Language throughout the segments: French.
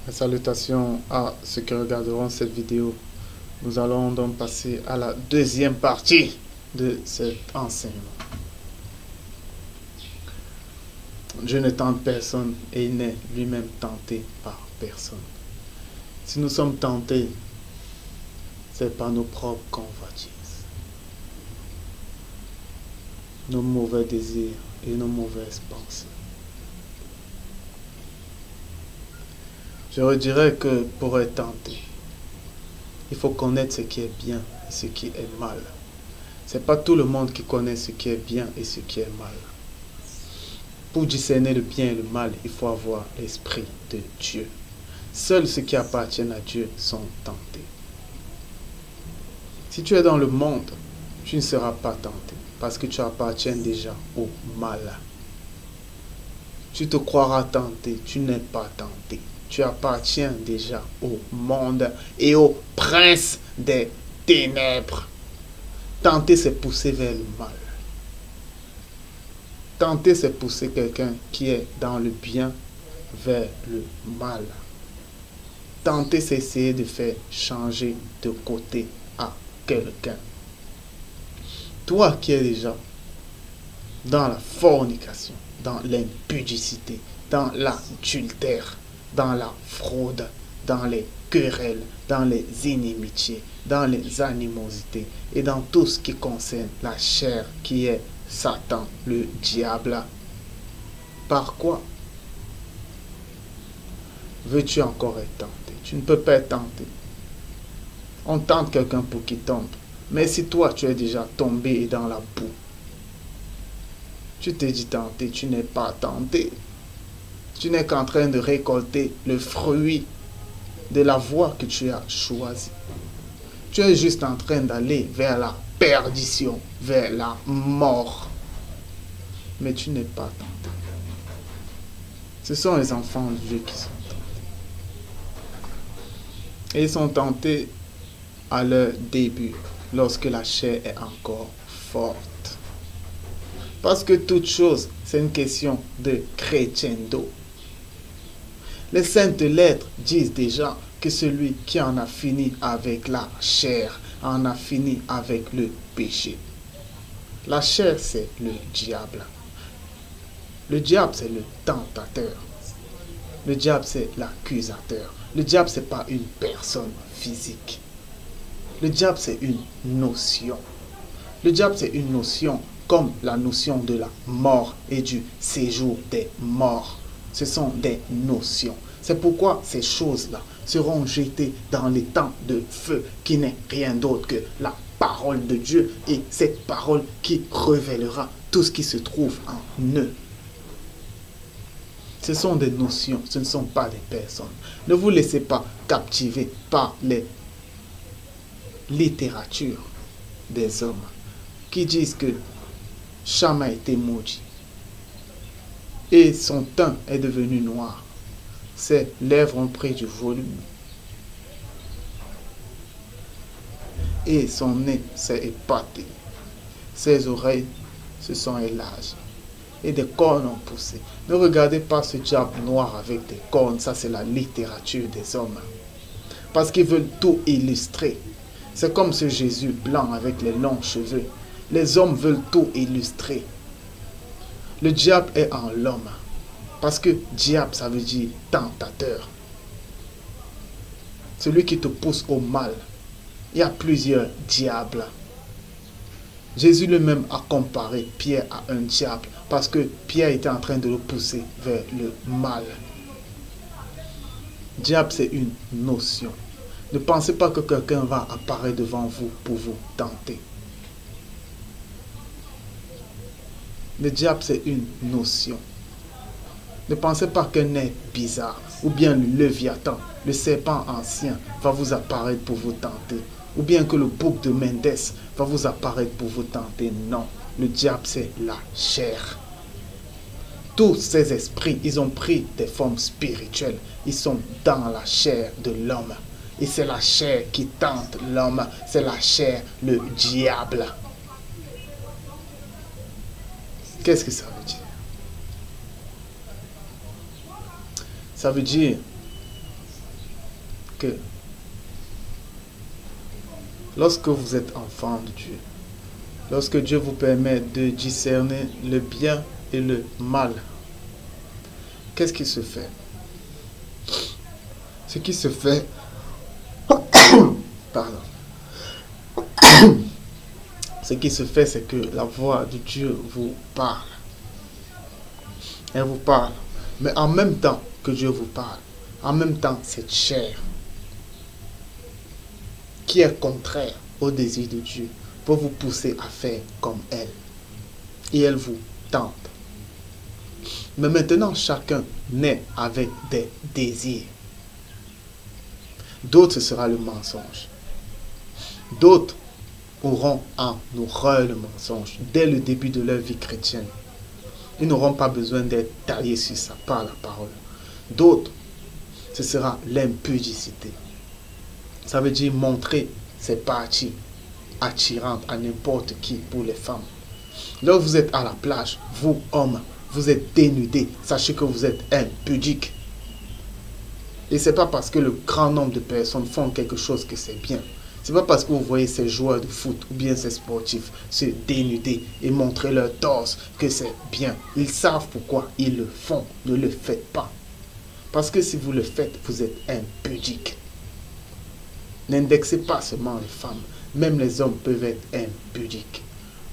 Salutations à ceux qui regarderont cette vidéo. Nous allons donc passer à la deuxième partie de cet enseignement. Dieu ne tente personne et il n'est lui-même tenté par personne. Si nous sommes tentés, c'est par nos propres convoitises, nos mauvais désirs et nos mauvaises pensées. Je redirais que pour être tenté, il faut connaître ce qui est bien et ce qui est mal. Ce n'est pas tout le monde qui connaît ce qui est bien et ce qui est mal. Pour discerner le bien et le mal, il faut avoir l'esprit de Dieu. Seuls ceux qui appartiennent à Dieu sont tentés. Si tu es dans le monde, tu ne seras pas tenté parce que tu appartiens déjà au mal. Tu te croiras tenté, tu n'es pas tenté. Tu appartiens déjà au monde et au prince des ténèbres. Tenter, c'est pousser vers le mal. Tenter, c'est pousser quelqu'un qui est dans le bien vers le mal. Tenter, c'est essayer de faire changer de côté à quelqu'un. Toi qui es déjà dans la fornication, dans l'impudicité, dans l'adultère, dans la fraude, dans les querelles, dans les inimitiés, dans les animosités et dans tout ce qui concerne la chair qui est Satan, le diable. Par quoi veux-tu encore être tenté? Tu ne peux pas être tenté. On tente quelqu'un pour qu'il tombe. Mais si toi tu es déjà tombé et dans la boue, tu t'es dit tenté, tu n'es pas tenté. Tu n'es qu'en train de récolter le fruit de la voie que tu as choisie. Tu es juste en train d'aller vers la perdition, vers la mort. Mais tu n'es pas tenté. Ce sont les enfants de Dieu qui sont tentés. Et ils sont tentés à leur début, lorsque la chair est encore forte. Parce que toute chose, c'est une question de crescendo. Les saintes lettres disent déjà que celui qui en a fini avec la chair en a fini avec le péché. La chair, c'est le diable. Le diable, c'est le tentateur. Le diable, c'est l'accusateur. Le diable, ce n'est pas une personne physique. Le diable, c'est une notion. Le diable, c'est une notion comme la notion de la mort et du séjour des morts. Ce sont des notions. C'est pourquoi ces choses-là seront jetées dans les temps de feu qui n'est rien d'autre que la parole de Dieu et cette parole qui révélera tout ce qui se trouve en eux. Ce sont des notions, ce ne sont pas des personnes. Ne vous laissez pas captiver par les littératures des hommes qui disent que Cham a été maudit et son teint est devenu noir. Ses lèvres ont pris du volume et son nez s'est épaté. Ses oreilles se sont élargies et des cornes ont poussé. Ne regardez pas ce diable noir avec des cornes, ça c'est la littérature des hommes. Parce qu'ils veulent tout illustrer. C'est comme ce Jésus blanc avec les longs cheveux. Les hommes veulent tout illustrer. Le diable est en l'homme. Parce que diable, ça veut dire tentateur. Celui qui te pousse au mal. Il y a plusieurs diables. Jésus lui-même a comparé Pierre à un diable. Parce que Pierre était en train de le pousser vers le mal. Diable, c'est une notion. Ne pensez pas que quelqu'un va apparaître devant vous pour vous tenter. Le diable, c'est une notion. Ne pensez pas qu'un être bizarre, ou bien le Léviathan, le serpent ancien, va vous apparaître pour vous tenter. Ou bien que le bouc de Mendes va vous apparaître pour vous tenter. Non, le diable, c'est la chair. Tous ces esprits, ils ont pris des formes spirituelles. Ils sont dans la chair de l'homme. Et c'est la chair qui tente l'homme. C'est la chair, le diable. Qu'est-ce que ça veut dire? Ça veut dire que lorsque vous êtes enfant de Dieu, lorsque Dieu vous permet de discerner le bien et le mal, qu'est-ce qui se fait? Ce qui se fait, pardon, ce qui se fait, c'est que la voix de Dieu vous parle. Elle vous parle. Mais en même temps que Dieu vous parle, en même temps, cette chair qui est contraire au désir de Dieu pour vous pousser à faire comme elle. Et elle vous tente. Mais maintenant, chacun naît avec des désirs. D'autres, ce sera le mensonge. D'autres auront en horreur le mensonge dès le début de leur vie chrétienne. Ils n'auront pas besoin d'être taillés sur ça par la parole. D'autres, ce sera l'impudicité. Ça veut dire montrer ses parties attirantes à n'importe qui pour les femmes. Lorsque vous êtes à la plage, vous, hommes, vous êtes dénudés. Sachez que vous êtes impudiques. Et ce n'est pas parce que le grand nombre de personnes font quelque chose que c'est bien. Ce n'est pas parce que vous voyez ces joueurs de foot ou bien ces sportifs se dénuder et montrer leur torse que c'est bien. Ils savent pourquoi ils le font. Ne le faites pas. Parce que si vous le faites, vous êtes impudiques. N'indexez pas seulement les femmes. Même les hommes peuvent être impudiques.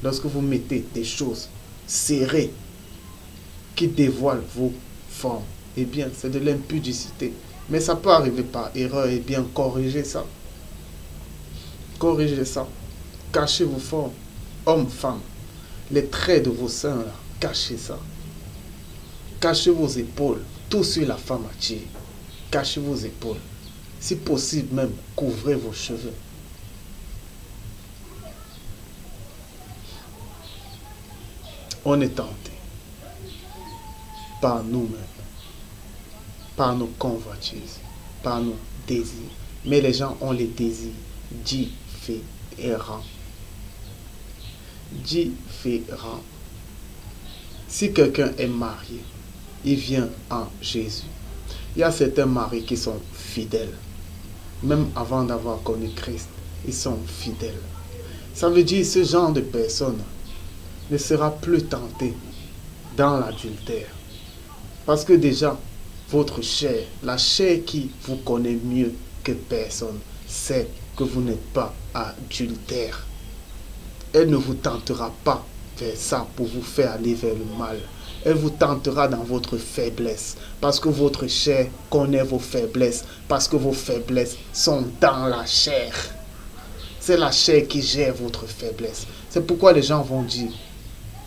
Lorsque vous mettez des choses serrées qui dévoilent vos formes, eh bien, c'est de l'impudicité. Mais ça peut arriver par erreur, et bien corrigez ça. Corrigez ça. Cachez vos formes. Hommes, femmes. Les traits de vos seins, là, cachez ça. Cachez vos épaules. Tout sur la femme attire. Cachez vos épaules. Si possible même, couvrez vos cheveux. On est tenté par nous-mêmes, par nos convoitises, par nos désirs. Mais les gens ont les désirs différents. Différents. Si quelqu'un est marié, il vient en Jésus. Il y a certains maris qui sont fidèles. Même avant d'avoir connu Christ, ils sont fidèles. Ça veut dire que ce genre de personne ne sera plus tenté dans l'adultère. Parce que déjà, votre chair, la chair qui vous connaît mieux que personne, sait que vous n'êtes pas adultère. Elle ne vous tentera pas vers ça pour vous faire aller vers le mal. Elle vous tentera dans votre faiblesse. Parce que votre chair connaît vos faiblesses. Parce que vos faiblesses sont dans la chair. C'est la chair qui gère votre faiblesse. C'est pourquoi les gens vont dire,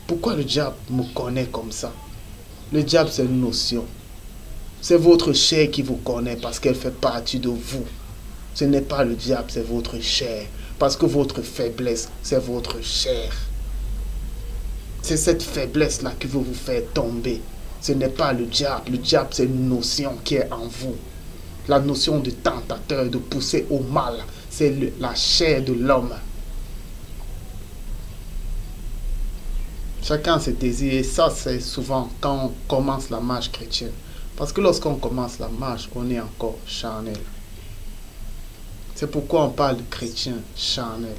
pourquoi le diable me connaît comme ça? Le diable, c'est une notion. C'est votre chair qui vous connaît parce qu'elle fait partie de vous. Ce n'est pas le diable, c'est votre chair. Parce que votre faiblesse, c'est votre chair. C'est cette faiblesse-là qui veut vous faire tomber. Ce n'est pas le diable. Le diable, c'est une notion qui est en vous. La notion de tentateur, de pousser au mal, c'est la chair de l'homme. Chacun a ses désirs. Et ça, c'est souvent quand on commence la marche chrétienne. Parce que lorsqu'on commence la marche, on est encore charnel. C'est pourquoi on parle de chrétien charnel.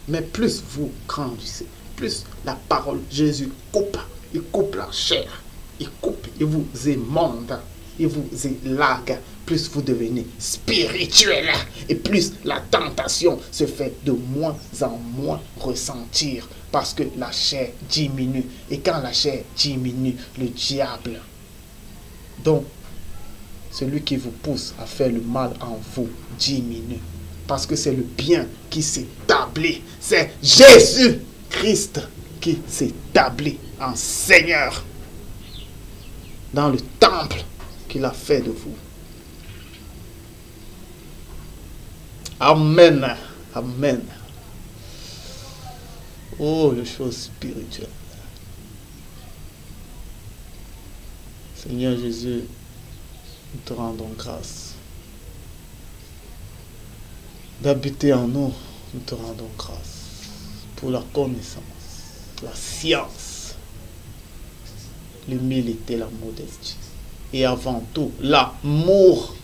Mais plus vous grandissez, plus la parole Jésus coupe. Il coupe la chair. Il coupe, il vous émonde. Il vous élague. Plus vous devenez spirituel. Et plus la tentation se fait de moins en moins ressentir. Parce que la chair diminue. Et quand la chair diminue, le diable, donc, celui qui vous pousse à faire le mal en vous, diminue. Parce que c'est le bien qui s'établit. C'est Jésus-Christ qui s'établit en Seigneur. Dans le temple qu'il a fait de vous. Amen. Amen. Oh, les choses spirituelles. Seigneur Jésus, nous te rendons grâce. D'habiter en nous, nous te rendons grâce. Pour la connaissance, la science, l'humilité, la modestie. Et avant tout, l'amour.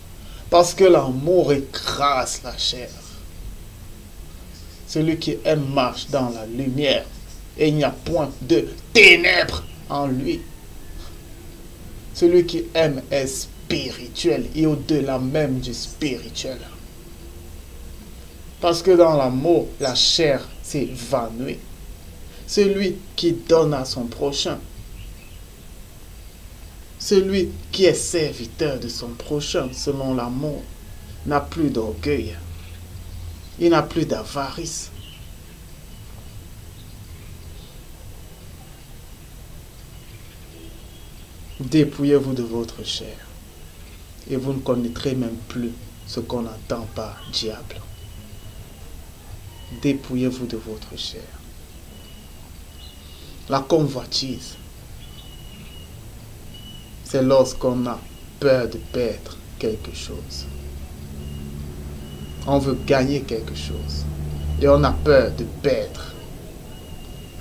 Parce que l'amour écrase la chair. Celui qui aime marche dans la lumière et il n'y a point de ténèbres en lui. Celui qui aime est spirituel et au-delà même du spirituel. Parce que dans l'amour, la chair s'évanouit. Celui qui donne à son prochain. Celui qui est serviteur de son prochain selon l'amour n'a plus d'orgueil. Il n'a plus d'avarice. Dépouillez-vous de votre chair et vous ne connaîtrez même plus ce qu'on entend par diable. Dépouillez-vous de votre chair. La convoitise, c'est lorsqu'on a peur de perdre quelque chose. On veut gagner quelque chose et on a peur de perdre.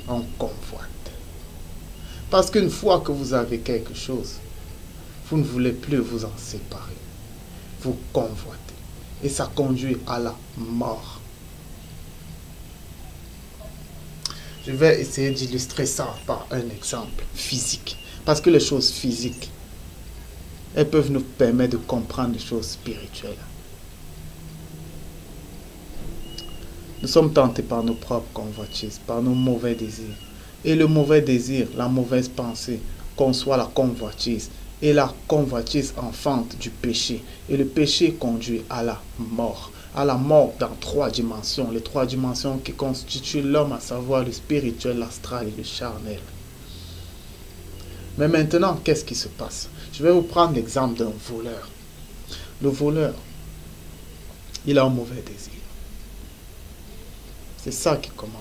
On convoite. Parce qu'une fois que vous avez quelque chose, vous ne voulez plus vous en séparer. Vous convoitez. Et ça conduit à la mort. Je vais essayer d'illustrer ça par un exemple physique. Parce que les choses physiques, elles peuvent nous permettre de comprendre les choses spirituelles. Nous sommes tentés par nos propres convoitises, par nos mauvais désirs. Et le mauvais désir, la mauvaise pensée, conçoit la convoitise. Et la convoitise enfante du péché. Et le péché conduit à la mort. À la mort dans 3 dimensions. Les 3 dimensions qui constituent l'homme, à savoir le spirituel, l'astral et le charnel. Mais maintenant, qu'est-ce qui se passe? Je vais vous prendre l'exemple d'un voleur. Le voleur, il a un mauvais désir. C'est ça qui commence.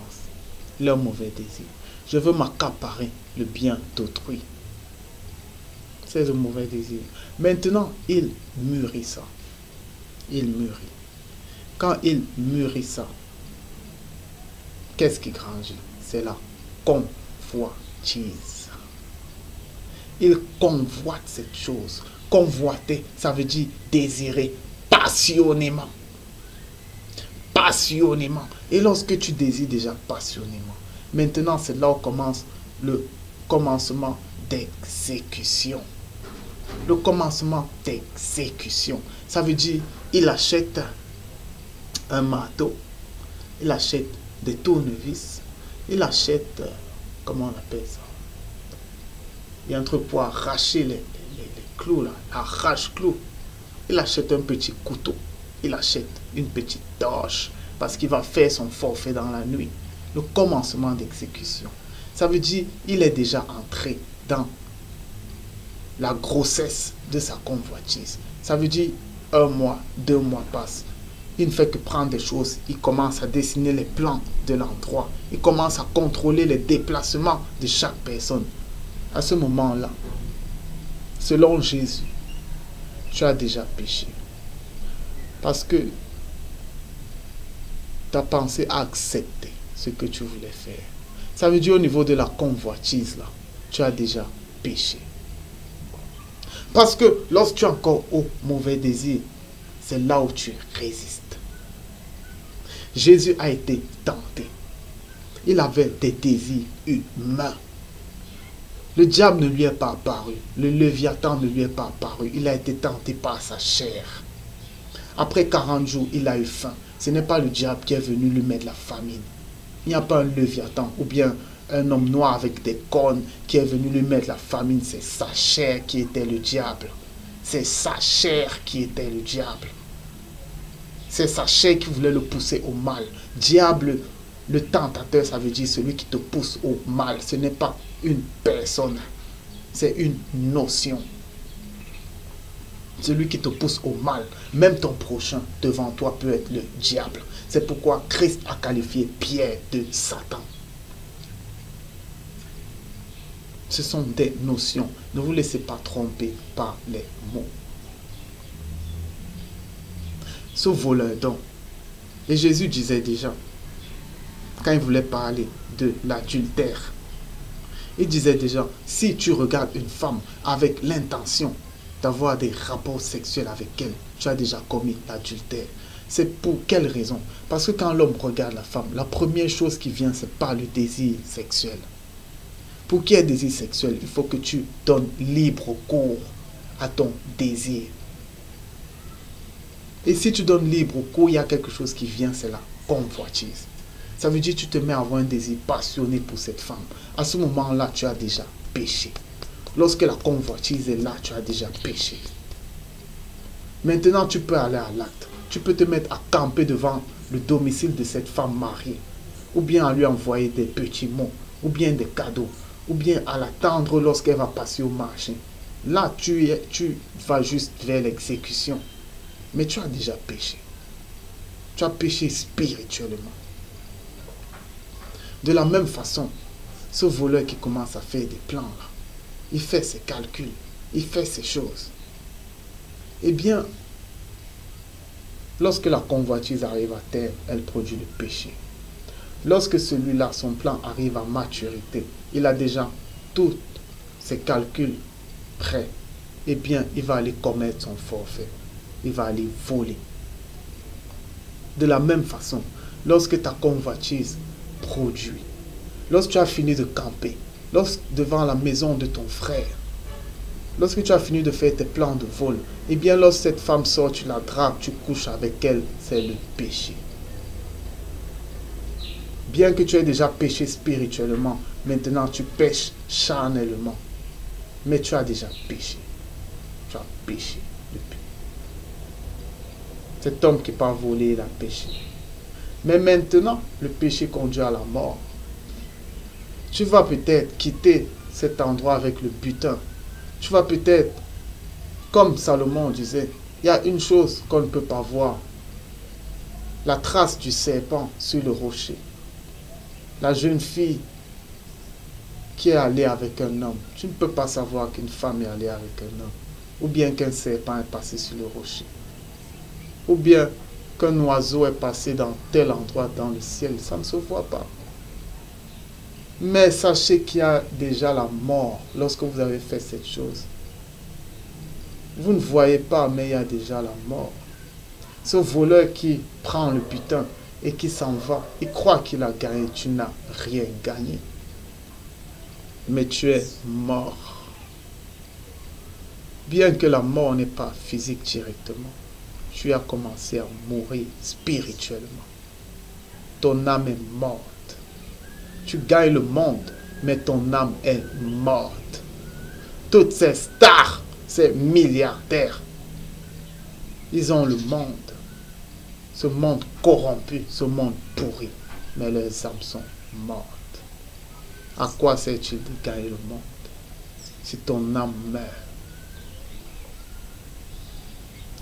Il a un mauvais désir. Je veux m'accaparer le bien d'autrui. C'est un mauvais désir. Maintenant, il mûrit ça. Il mûrit. Quand il mûrit ça, qu'est-ce qui grandit? C'est la convoitise. Il convoite cette chose. Convoiter, ça veut dire désirer passionnément. Passionnément. Et lorsque tu désires déjà passionnément, maintenant c'est là où commence le commencement d'exécution. Le commencement d'exécution. Ça veut dire, il achète un marteau, il achète des tournevis, il achète, comment on appelle ça? Il y a un truc pour arracher les clous là, arrache-clous. Il achète un petit couteau, il achète une petite torche parce qu'il va faire son forfait dans la nuit. Le commencement d'exécution. Ça veut dire il est déjà entré dans la grossesse de sa convoitise. Ça veut dire 1 mois, 2 mois passent. Il ne fait que prendre des choses. Il commence à dessiner les plans de l'endroit. Il commence à contrôler les déplacements de chaque personne. À ce moment-là, selon Jésus, tu as déjà péché. Parce que tu as pensé à accepter ce que tu voulais faire. Ça veut dire au niveau de la convoitise, là, tu as déjà péché. Parce que lorsque tu es encore au mauvais désir, c'est là où tu résistes. Jésus a été tenté. Il avait des désirs humains. Le diable ne lui est pas apparu. Le Léviathan ne lui est pas apparu. Il a été tenté par sa chair. Après 40 jours, il a eu faim. Ce n'est pas le diable qui est venu lui mettre la famine. Il n'y a pas un Léviathan ou bien un homme noir avec des cornes qui est venu lui mettre la famine. C'est sa chair qui était le diable. C'est sa chair qui était le diable. C'est sa chair qui voulait le pousser au mal. Diable, le tentateur, ça veut dire celui qui te pousse au mal. Ce n'est pas une personne. C'est une notion. Celui qui te pousse au mal. Même ton prochain devant toi peut être le diable. C'est pourquoi Christ a qualifié Pierre de Satan. Ce sont des notions. Ne vous laissez pas tromper par les mots. Ce voleur donc. Et Jésus disait déjà, quand il voulait parler de l'adultère, il disait déjà, si tu regardes une femme avec l'intention d'avoir des rapports sexuels avec elle, tu as déjà commis l'adultère. C'est pour quelle raison? Parce que quand l'homme regarde la femme, la première chose qui vient, c'est pas le désir sexuel. Pour qu'il y ait désir sexuel, il faut que tu donnes libre cours à ton désir. Et si tu donnes libre cours, il y a quelque chose qui vient, c'est la convoitise. Ça veut dire que tu te mets à avoir un désir passionné pour cette femme. À ce moment-là, tu as déjà péché. Lorsque la convoitise est là, tu as déjà péché. Maintenant, tu peux aller à l'acte. Tu peux te mettre à camper devant le domicile de cette femme mariée. Ou bien à lui envoyer des petits mots. Ou bien des cadeaux. Ou bien à l'attendre lorsqu'elle va passer au marché. Là, tu vas juste vers l'exécution. Mais tu as déjà péché. Tu as péché spirituellement. De la même façon, ce voleur qui commence à faire des plans là, il fait ses calculs, il fait ses choses. Eh bien, lorsque la convoitise arrive à terme, elle produit le péché. Lorsque celui-là, son plan arrive à maturité, il a déjà tous ses calculs prêts. Eh bien, il va aller commettre son forfait. Il va aller voler. De la même façon, lorsque ta convoitise produit, lorsque tu as fini de camper, devant la maison de ton frère, lorsque tu as fini de faire tes plans de vol, eh bien, lorsque cette femme sort, tu la drapes, tu couches avec elle, c'est le péché. Bien que tu aies déjà péché spirituellement, maintenant tu pêches charnellement. Mais tu as déjà péché. Tu as péché depuis. Cet homme qui part voler, il a péché. Mais maintenant, le péché conduit à la mort. Tu vas peut-être quitter cet endroit avec le butin. Tu vas peut-être, comme Salomon disait, il y a une chose qu'on ne peut pas voir. La trace du serpent sur le rocher. La jeune fille qui est allée avec un homme. Tu ne peux pas savoir qu'une femme est allée avec un homme. Ou bien qu'un serpent est passé sur le rocher. Ou bien qu'un oiseau est passé dans tel endroit dans le ciel. Ça ne se voit pas. Mais sachez qu'il y a déjà la mort lorsque vous avez fait cette chose. Vous ne voyez pas, mais il y a déjà la mort. Ce voleur qui prend le butin et qui s'en va, il croit qu'il a gagné. Tu n'as rien gagné. Mais tu es mort. Bien que la mort n'est pas physique directement, tu as commencé à mourir spirituellement. Ton âme est morte. Tu gagnes le monde, mais ton âme est morte. Toutes ces stars, ces milliardaires, ils ont le monde. Ce monde corrompu, ce monde pourri. Mais leurs âmes sont mortes. À quoi sert-il de gagner le monde si ton âme meurt?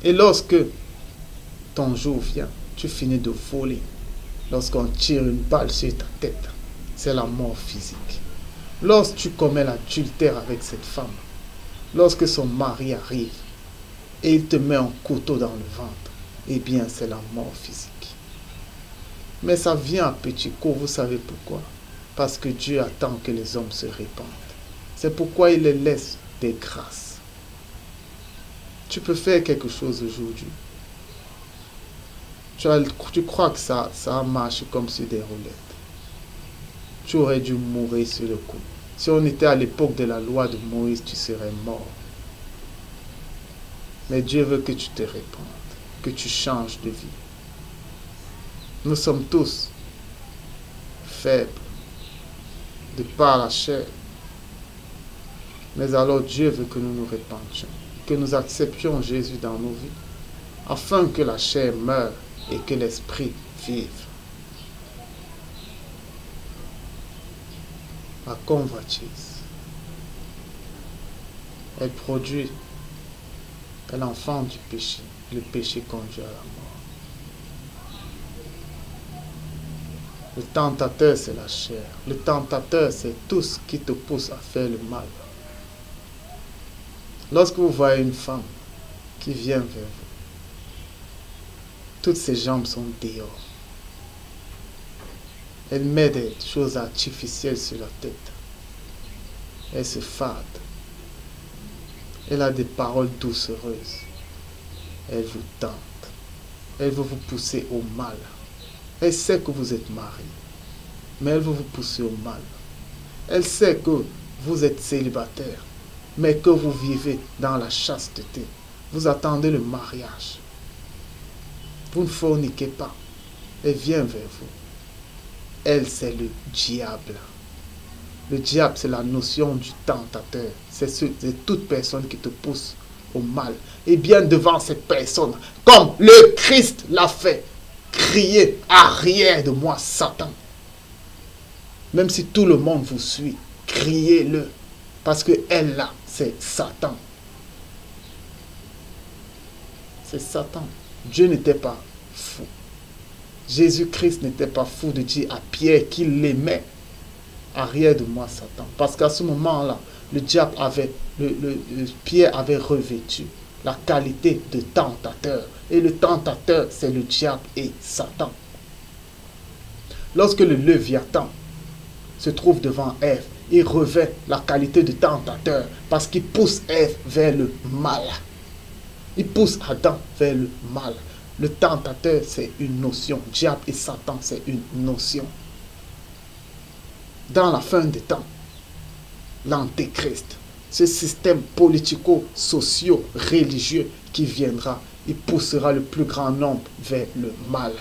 Et lorsque ton jour vient, tu finis de voler. Lorsqu'on tire une balle sur ta tête, c'est la mort physique. Lorsque tu commets l'adultère avec cette femme, lorsque son mari arrive et il te met un couteau dans le ventre, eh bien c'est la mort physique. Mais ça vient à petit coup, vous savez pourquoi? Parce que Dieu attend que les hommes se répandent. C'est pourquoi il les laisse des grâces. Tu peux faire quelque chose aujourd'hui. Tu crois que ça marche comme sur des roulettes. Tu aurais dû mourir sur le coup. Si on était à l'époque de la loi de Moïse, tu serais mort. Mais Dieu veut que tu te répandes, que tu changes de vie. Nous sommes tous faibles de par la chair. Mais alors Dieu veut que nous nous répandions, que nous acceptions Jésus dans nos vies, afin que la chair meure et que l'esprit vive. La convoitise, elle produit, elle enfante du péché. Le péché conduit à la mort. Le tentateur, c'est la chair. Le tentateur, c'est tout ce qui te pousse à faire le mal. Lorsque vous voyez une femme qui vient vers vous, toutes ses jambes sont dehors. Elle met des choses artificielles sur la tête. Elle se fade. Elle a des paroles doucereuses. Elle vous tente. Elle veut vous pousser au mal. Elle sait que vous êtes marié, mais elle veut vous pousser au mal. Elle sait que vous êtes célibataire, mais que vous vivez dans la chasteté. Vous attendez le mariage. Vous ne forniquez pas. Elle vient vers vous. Elle, c'est le diable. Le diable, c'est la notion du tentateur. C'est toute personne qui te pousse au mal. Et bien devant cette personne, comme le Christ l'a fait, criez, arrière de moi, Satan. Même si tout le monde vous suit, criez-le. Parce que elle là, c'est Satan. C'est Satan. Dieu n'était pas fou. Jésus-Christ n'était pas fou de dire à Pierre qu'il l'aimait. Arrière de moi, Satan. Parce qu'à ce moment-là, le diable avait, Pierre avait revêtu la qualité de tentateur. Et le tentateur, c'est le diable et Satan. Lorsque le Léviathan se trouve devant Ève, il revêt la qualité de tentateur parce qu'il pousse Ève vers le mal. Il pousse Adam vers le mal. Le tentateur, c'est une notion. Diable et Satan, c'est une notion. Dans la fin des temps, l'antéchrist, ce système politico-socio-religieux qui viendra, il poussera le plus grand nombre vers le mal.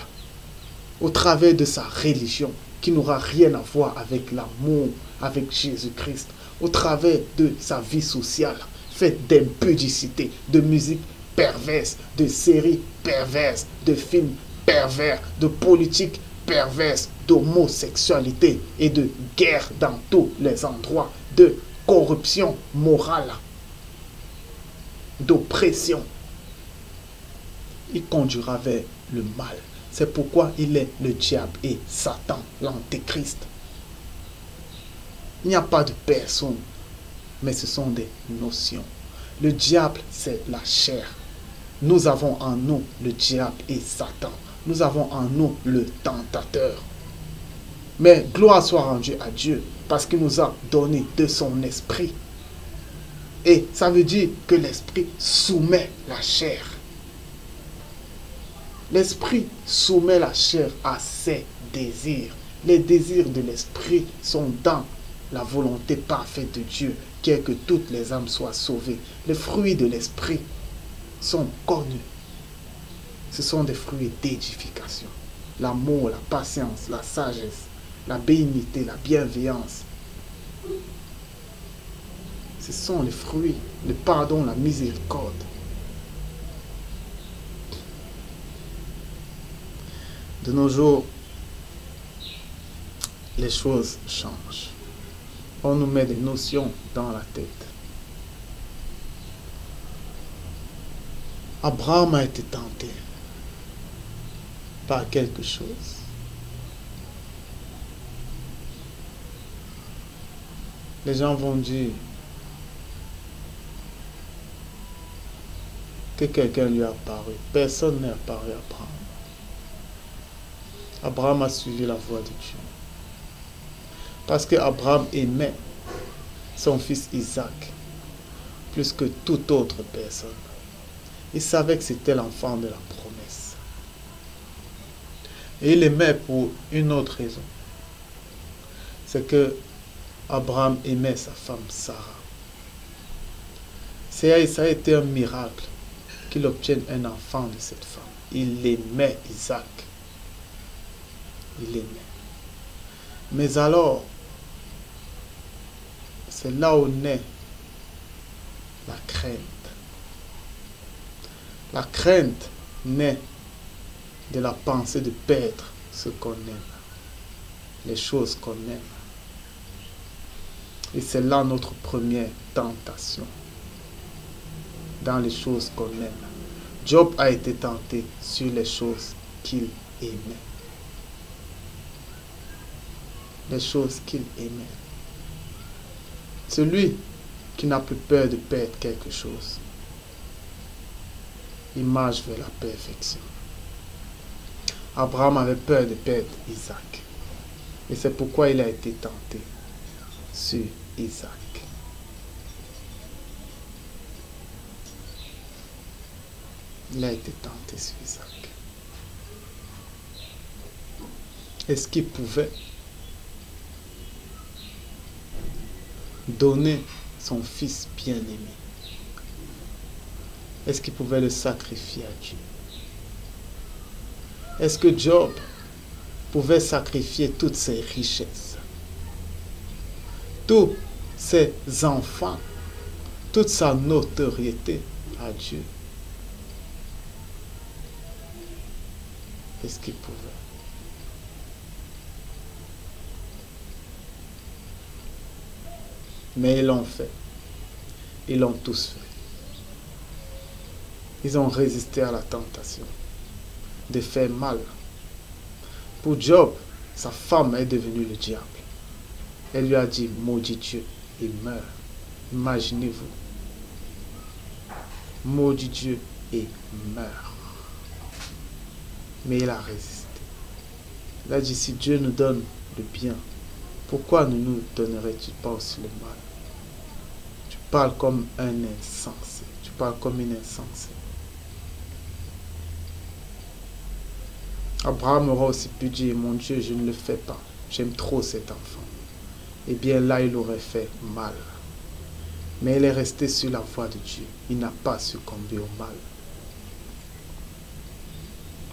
Au travers de sa religion, qui n'aura rien à voir avec l'amour, avec Jésus-Christ. Au travers de sa vie sociale, faite d'impudicité, de musique perverse, de séries perverses, de films pervers, de politique perverse, d'homosexualité et de guerre dans tous les endroits, de corruption morale, d'oppression. Il conduira vers le mal. C'est pourquoi il est le diable et Satan, l'antéchrist. Il n'y a pas de personne, mais ce sont des notions. Le diable, c'est la chair. Nous avons en nous le diable et Satan. Nous avons en nous le tentateur. Mais gloire soit rendue à Dieu parce qu'il nous a donné de son esprit. Et ça veut dire que l'esprit soumet la chair. L'esprit soumet la chair à ses désirs. Les désirs de l'esprit sont dans la volonté parfaite de Dieu, qui est que toutes les âmes soient sauvées. Les fruits de l'esprit sont connus. Ce sont des fruits d'édification. L'amour, la patience, la sagesse, la bénignité, la bienveillance. Ce sont les fruits, le pardon, la miséricorde. De nos jours, les choses changent. On nous met des notions dans la tête. Abraham a été tenté par quelque chose. Les gens vont dire que quelqu'un lui a apparu. Personne n'est apparu à Abraham. Abraham a suivi la voie de Dieu. Parce que Abraham aimait son fils Isaac plus que toute autre personne. Il savait que c'était l'enfant de la promesse. Et il l'aimait pour une autre raison. C'est que Abraham aimait sa femme Sarah. Ça a été un miracle qu'il obtienne un enfant de cette femme. Il aimait Isaac. Il aimait. Mais alors, c'est là où naît la crainte. La crainte naît de la pensée de perdre ce qu'on aime, les choses qu'on aime. Et c'est là notre première tentation, dans les choses qu'on aime. Job a été tenté sur les choses qu'il aimait. Les choses qu'il aimait. Celui qui n'a plus peur de perdre quelque chose, il marche vers la perfection. Abraham avait peur de perdre Isaac. Et c'est pourquoi il a été tenté sur Isaac. Il a été tenté sur Isaac. Est-ce qu'il pouvait donner son fils bien-aimé? Est-ce qu'il pouvait le sacrifier à Dieu? Est-ce que Job pouvait sacrifier toutes ses richesses, tous ses enfants, toute sa notoriété à Dieu? Est-ce qu'il pouvait? Mais ils l'ont fait. Ils l'ont tous fait. Ils ont résisté à la tentation de faire mal. Pour Job, sa femme est devenue le diable. Elle lui a dit, maudit Dieu, et meurt. Imaginez-vous. Maudit Dieu et meurt. Mais il a résisté. Il a dit, si Dieu nous donne le bien, pourquoi ne nous donnerais-tu pas aussi le mal? Tu parles comme un insensé. Tu parles comme une insensée. Abraham aura aussi pu dire, mon Dieu, je ne le fais pas. J'aime trop cet enfant. Eh bien là, il aurait fait mal. Mais il est resté sur la voie de Dieu. Il n'a pas succombé au mal.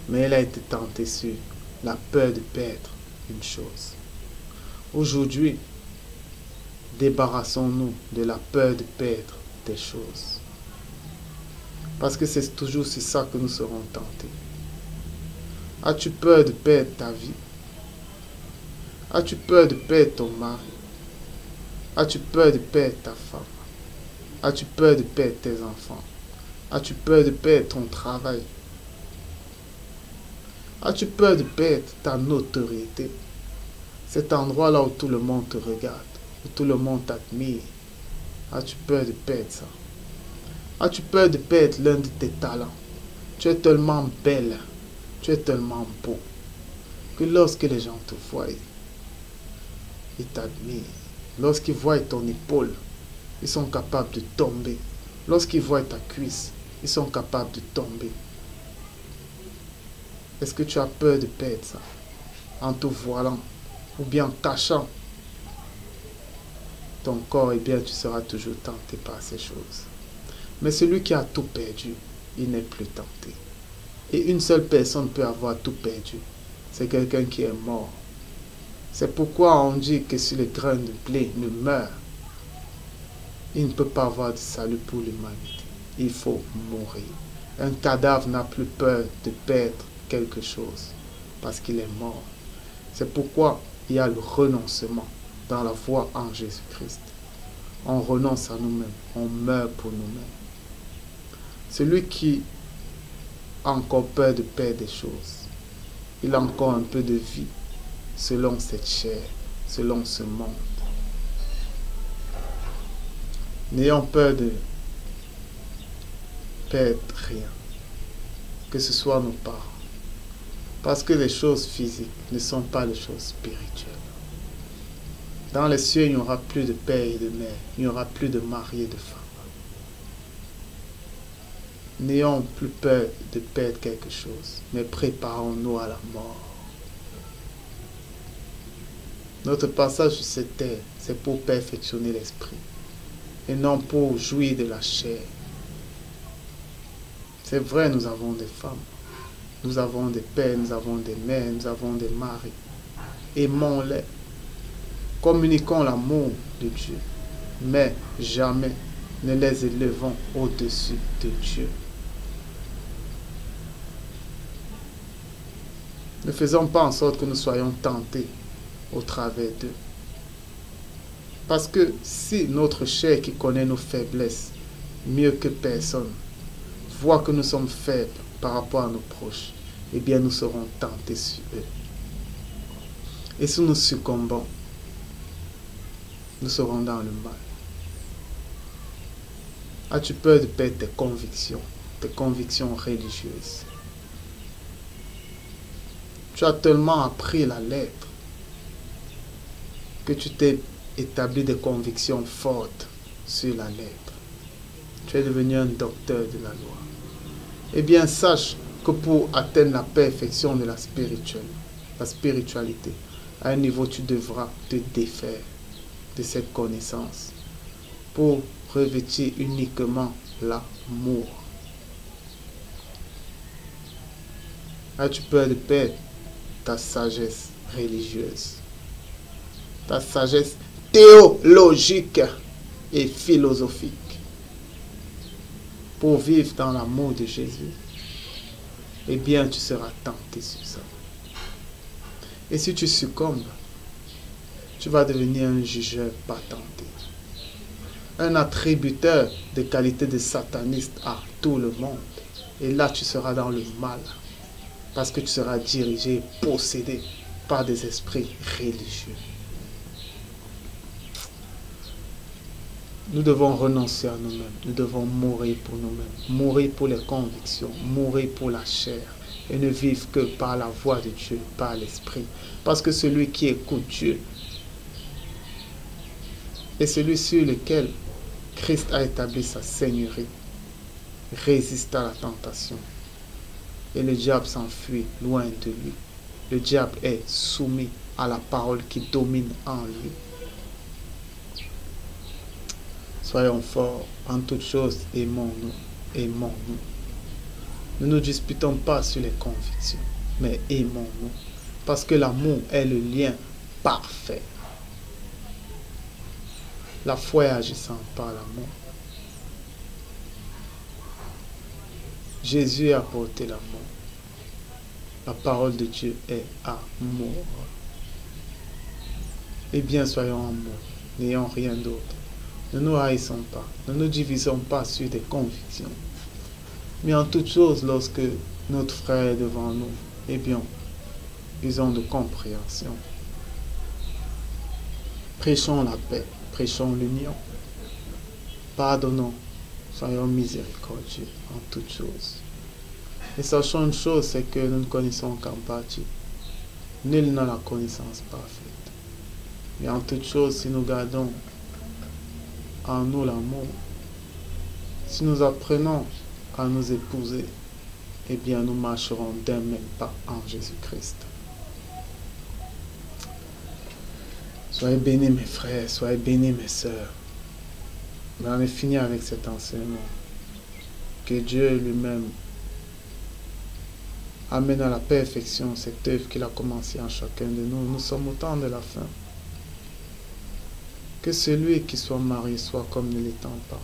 Mais il a été tenté sur la peur de perdre une chose. Aujourd'hui, débarrassons-nous de la peur de perdre des choses. Parce que c'est toujours sur ça que nous serons tentés. As-tu peur de perdre ta vie? As-tu peur de perdre ton mari? As-tu peur de perdre ta femme? As-tu peur de perdre tes enfants? As-tu peur de perdre ton travail? As-tu peur de perdre ta notoriété? Cet endroit-là où tout le monde te regarde, où tout le monde t'admire. As-tu peur de perdre ça? As-tu peur de perdre l'un de tes talents? Tu es tellement belle, tu es tellement beau, que lorsque les gens te voient, ils t'admirent. Lorsqu'ils voient ton épaule, ils sont capables de tomber. Lorsqu'ils voient ta cuisse, ils sont capables de tomber. Est-ce que tu as peur de perdre ça en te voilant ou bien en cachant ton corps? Eh bien, tu seras toujours tenté par ces choses. Mais celui qui a tout perdu, il n'est plus tenté. Et une seule personne peut avoir tout perdu. C'est quelqu'un qui est mort. C'est pourquoi on dit que si le grain de blé ne meurt, il ne peut pas avoir de salut pour l'humanité. Il faut mourir. Un cadavre n'a plus peur de perdre quelque chose parce qu'il est mort. C'est pourquoi il y a le renoncement dans la foi en Jésus-Christ. On renonce à nous-mêmes, on meurt pour nous-mêmes. Celui qui a encore peur de perdre des choses, il a encore un peu de vie selon cette chair, selon ce monde. N'ayons peur de perdre rien, que ce soit nos parents. Parce que les choses physiques ne sont pas les choses spirituelles. Dans les cieux, il n'y aura plus de père et de mère. Il n'y aura plus de mari et de femme. N'ayons plus peur de perdre quelque chose, mais préparons-nous à la mort. Notre passage sur cette terre, c'est pour perfectionner l'esprit et non pour jouir de la chair. C'est vrai, nous avons des femmes, nous avons des pères, nous avons des mères, nous avons des maris. Aimons-les. Communiquons l'amour de Dieu, mais jamais ne les élevons au-dessus de Dieu. Ne faisons pas en sorte que nous soyons tentés au travers d'eux. Parce que si notre chair qui connaît nos faiblesses mieux que personne voit que nous sommes faibles par rapport à nos proches, eh bien nous serons tentés sur eux. Et si nous succombons, nous serons dans le mal. As-tu peur de perdre tes convictions religieuses? Tu as tellement appris la lettre que tu t'es établi des convictions fortes sur la lettre. Tu es devenu un docteur de la loi. Eh bien, sache que pour atteindre la perfection de la spiritualité, à un niveau, tu devras te défaire de cette connaissance pour revêtir uniquement l'amour. Là, tu peux perdre ta sagesse religieuse, ta sagesse théologique et philosophique pour vivre dans l'amour de Jésus. Eh bien, tu seras tenté sur ça. Et si tu succombes, tu vas devenir un jugeur pas tenté, un attributeur de qualité de sataniste à tout le monde. Et là, tu seras dans le mal, parce que tu seras dirigé, possédé par des esprits religieux. Nous devons renoncer à nous-mêmes. Nous devons mourir pour nous-mêmes. Mourir pour les convictions. Mourir pour la chair. Et ne vivre que par la voix de Dieu, par l'Esprit. Parce que celui qui écoute Dieu est celui sur lequel Christ a établi sa seigneurie. Résiste à la tentation. Et le diable s'enfuit loin de lui. Le diable est soumis à la parole qui domine en lui. Soyons forts en toutes choses, aimons-nous, aimons-nous. Ne nous disputons pas sur les convictions, mais aimons-nous. Parce que l'amour est le lien parfait. La foi est agissant par l'amour. Jésus a apporté l'amour. La parole de Dieu est amour. Eh bien, soyons amour, n'ayons rien d'autre. Ne nous haïssons pas, ne nous divisons pas sur des convictions. Mais en toute chose, lorsque notre frère est devant nous, eh bien, usons de compréhension. Prêchons la paix, prêchons l'union. Pardonnons, soyons miséricordieux en toutes choses. Et sachons une chose, c'est que nous ne connaissons qu'en partie. Nul n'a la connaissance parfaite. Mais en toutes choses, si nous gardons en nous l'amour, si nous apprenons à nous épouser, eh bien nous marcherons d'un même pas en Jésus-Christ. Soyez bénis mes frères, soyez bénis mes sœurs. Mais on est fini avec cet enseignement. Que Dieu lui-même amène à la perfection cette œuvre qu'il a commencée en chacun de nous. Nous sommes au temps de la fin. Que celui qui soit marié soit comme ne l'étant pas.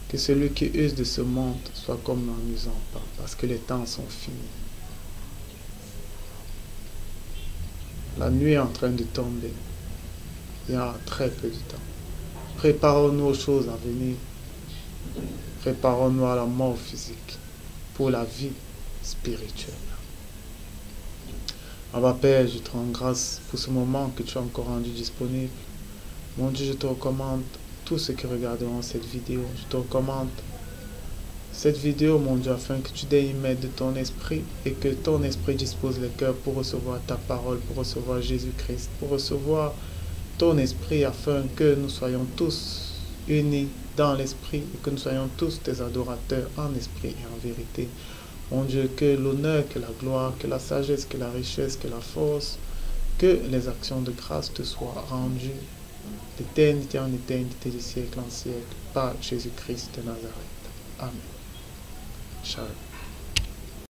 Que celui qui use de ce monde soit comme n'en usant pas. Parce que les temps sont finis. La nuit est en train de tomber. Il y a très peu de temps. Préparons-nous aux choses à venir. Préparons-nous à la mort physique pour la vie spirituelle. Abba Père, je te rends grâce pour ce moment que tu as encore rendu disponible. Mon Dieu, je te recommande tous ceux qui regarderont cette vidéo. Je te recommande cette vidéo, mon Dieu, afin que tu daignes mettre de ton esprit et que ton esprit dispose les cœurs pour recevoir ta parole, pour recevoir Jésus-Christ, pour recevoir ton esprit afin que nous soyons tous unis dans l'esprit et que nous soyons tous tes adorateurs en esprit et en vérité. Mon Dieu, que l'honneur, que la gloire, que la sagesse, que la richesse, que la force, que les actions de grâce te soient rendues d'éternité en éternité, du siècle en siècle, par Jésus-Christ de Nazareth. Amen. Shalom.